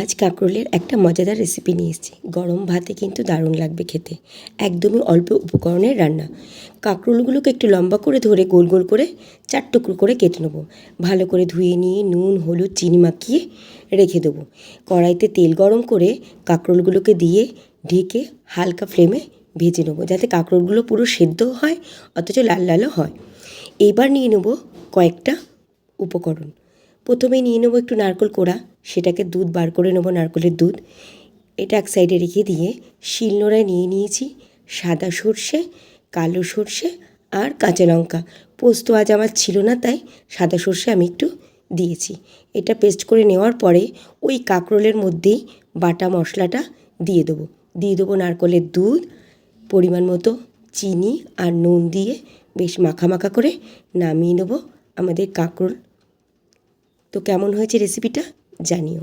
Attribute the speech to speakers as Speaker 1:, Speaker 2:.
Speaker 1: আজ কাঁকরোলের একটা মজাদার রেসিপি নিয়ে এসেছি। গরম ভাতে কিন্তু দারুণ লাগবে খেতে। একদমই অল্প উপকরণের রান্না। কাঁকরোলগুলোকে একটু লম্বা করে ধরে গোল গোল করে 4 টুকরো করে কেটে নেবো। ভালো করে ধুয়ে নিয়ে নুন, হলুদ, চিনি মাখিয়ে রেখে দেবো। কড়াইতে তেল গরম করে কাঁকরোলগুলোকে দিয়ে ঢেকে হালকা ফ্লেমে ভেজে নেবো, যাতে কাঁকরোলগুলো পুরো সেদ্ধ হয় অথচ লাল লালও হয়। এইবার নিয়ে নেবো কয়েকটা উপকরণ। প্রথমে নিয়ে নেবো একটু নারকেল কোড়া, সেটাকে দুধ বার করে নেবো, নারকেলের দুধ। এটা এক সাইডে রেখে দিয়ে শিলনোড়ায় নিয়ে নিয়েছি সাদা সর্ষে, কালো সর্ষে আর কাঁচা লঙ্কা। পোস্ত আজ আমার ছিল না, তাই সাদা সর্ষে আমি একটু দিয়েছি। এটা পেস্ট করে নেওয়ার পরে ওই কাঁকরোলের মধ্যেই বাটা মশলাটা দিয়ে দেবো নারকেলের দুধ, পরিমাণ মতো চিনি আর নুন দিয়ে বেশ মাখা মাখা করে নামিয়ে নেবো আমাদের কাঁকরোল। তো কেমন হয়েছে রেসিপিটা জানিও।